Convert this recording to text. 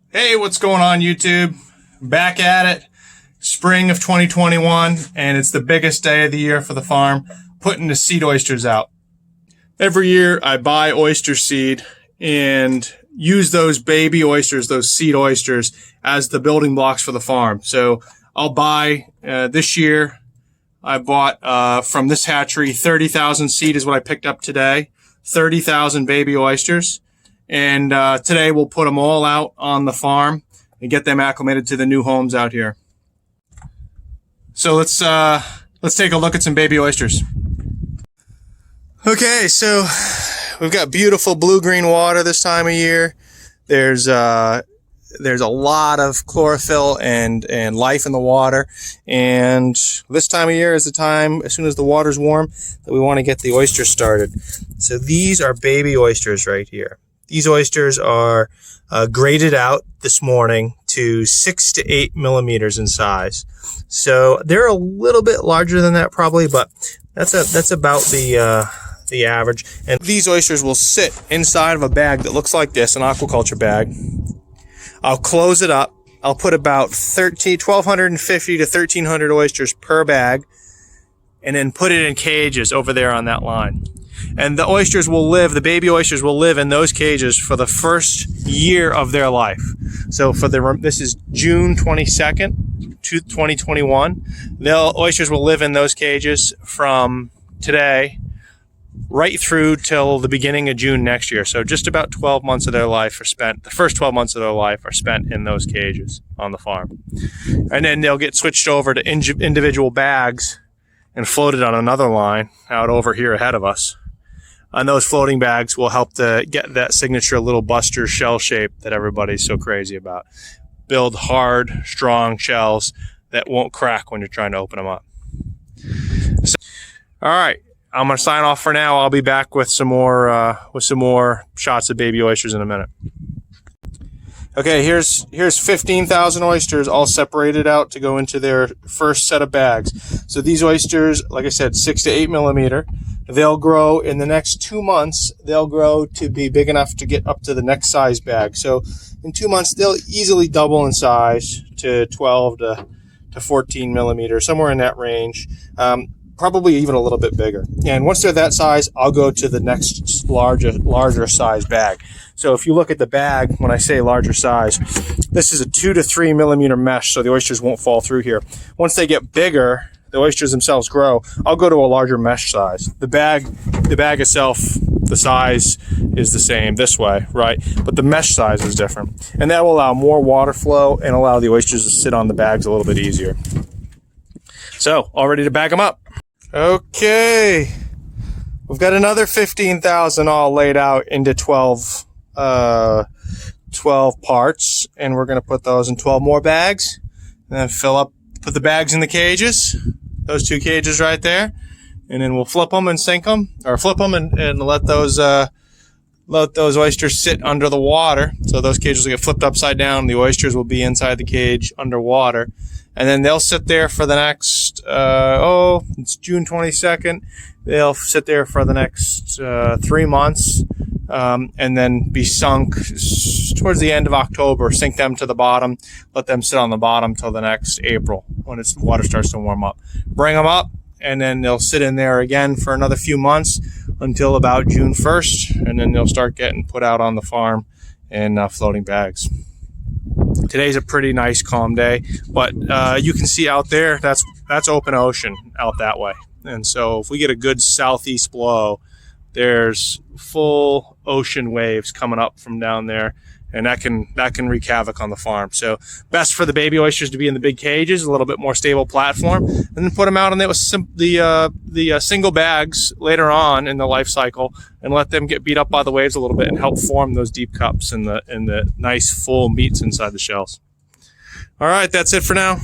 Hey, what's going on, YouTube? Back at it, spring of 2021, and it's the biggest day of the year for the farm, putting the seed oysters out. Every year I buy oyster seed and use those baby oysters, those seed oysters, as the building blocks for the farm. So I'll buy, this year, I bought from this hatchery, 30,000 seed is what I picked up today, 30,000 baby oysters. And today we'll put them all out on the farm and get them acclimated to the new homes out here. So let's take a look at some baby oysters. Okay, so we've got beautiful blue-green water this time of year. There's a lot of chlorophyll and life in the water, and this time of year is the time, as soon as the water's warm, that we want to get the oysters started. So these are baby oysters right here. These oysters are graded out this morning to 6 to 8 millimeters in size. So they're a little bit larger than that probably, but that's about the average. And these oysters will sit inside of a bag that looks like this, an aquaculture bag. I'll close it up. I'll put about 1,250 to 1,300 oysters per bag, and then put it in cages over there on that line. And the oysters will live, the baby oysters will live in those cages for the first year of their life. So this is June 22nd, 2021. The oysters will live in those cages from today right through till the beginning of June next year. So just about 12 months of their life are spent, the first 12 months of their life are spent in those cages on the farm. And then they'll get switched over to individual bags and floated on another line out over here ahead of us. And those floating bags will help to get that signature little buster shell shape that everybody's so crazy about. Build hard, strong shells that won't crack when you're trying to open them up. So, all right, I'm gonna sign off for now. I'll be back with some more shots of baby oysters in a minute. Okay, here's 15,000 oysters all separated out to go into their first set of bags. So these oysters, like I said, 6 to 8 millimeter. They'll grow in the next 2 months. They'll grow to be big enough to get up to the next size bag. So in 2 months, they'll easily double in size to 12 to 14 millimeters, somewhere in that range. Probably even a little bit bigger. And once they're that size, I'll go to the next larger size bag. So if you look at the bag, when I say larger size, this is a 2 to 3 millimeter mesh, so the oysters won't fall through here. Once they get bigger, the oysters themselves grow, I'll go to a larger mesh size. The bag itself, the size is the same this way, right? But the mesh size is different. And that will allow more water flow and allow the oysters to sit on the bags a little bit easier. So, all ready to bag them up. Okay, we've got another 15,000 all laid out into 12 parts, and we're going to put those in 12 more bags, and then put the bags in the cages, those 2 cages right there, and then we'll flip them and sink them, or flip them and let those oysters sit under the water. So those cages will get flipped upside down. The oysters will be inside the cage underwater. And then they'll sit there for the next, it's June 22nd. They'll sit there for the next 3 months, and then be sunk towards the end of October. Sink them to the bottom, let them sit on the bottom till the next April when the water starts to warm up. Bring them up, and then they'll sit in there again for another few months until about June 1st, and then they'll start getting put out on the farm in floating bags. Today's a pretty nice calm day, but you can see out there, that's open ocean out that way. And so if we get a good southeast blow, there's full ocean waves coming up from down there, and that can wreak havoc on the farm. So best for the baby oysters to be in the big cages, a little bit more stable platform, and then put them out on the single bags later on in the life cycle, and let them get beat up by the waves a little bit and help form those deep cups and the nice full meats inside the shells. All right, that's it for now.